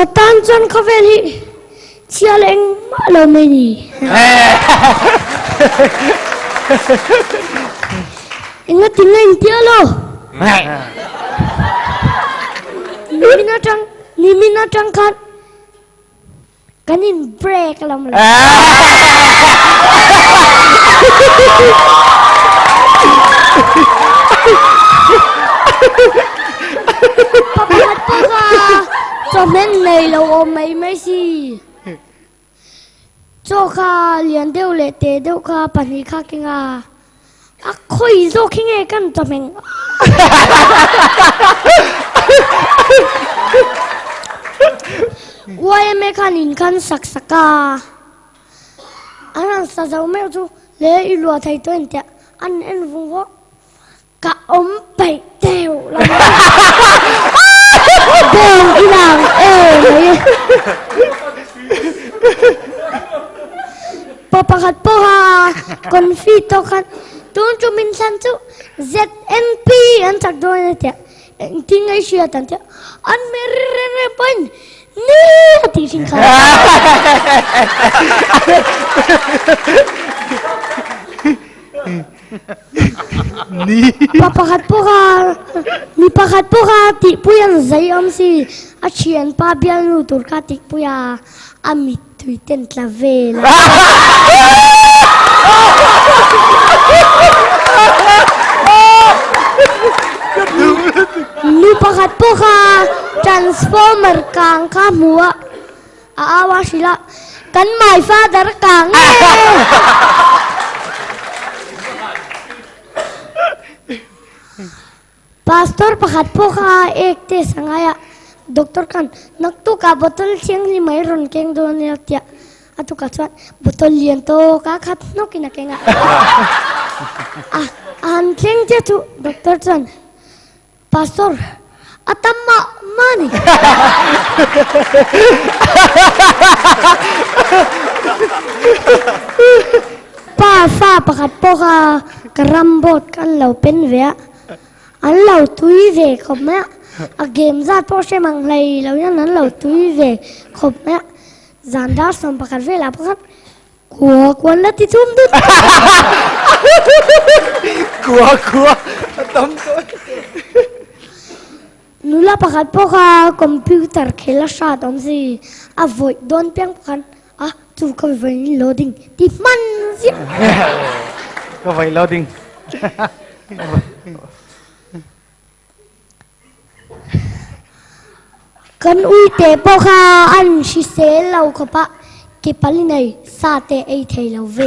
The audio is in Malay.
tan chân có về đi chia lên malo mình đi ingat tinggal dia lo Nimina trangkat kanin break lam papat paka cho men này lâu mấy mấy gì cho kha liền đều lệ tế đều kha bản hi kha kinh à khôi cho kinh nghe căn cho mình Why me kanin kan saksaka Anan sa zau me tu le ilua thai to entia an en vung wo ka pai teo la teo ilang papakat po ha confito kan tun chu min san chu ZNP an tak do entia tingai sia tantia an merre pan Ni hati singkat. Papakat poka ti puyan zayam si achian pa bian nutur katik puya amit tuiten clavel. Lupakat poka transformer kang kamua aawa sila kan my father kang pastor pakat poka ekte sangaya doktor kan naktu ka botol siang ni mayron keng do niya atu ka chuan botol lian to ka khat no kinakenga an keng je tu doktor chan pastor atama mani pa fa pakat poka karambot kan lau pen vea an lau tui ve khop mẹ a game zat po she mang lei lau yan an lau tui ve khop mẹ zan da som pakat ve la pakat kuan la ti chum dut Kuah tam Nula pakat poka computer khela sha tom si avoid don piang pakan tu ko vai loading ti man si Có vậy loading. kan ui te poka an si se lau ko pa ke pali nei sa te ei thei lau ve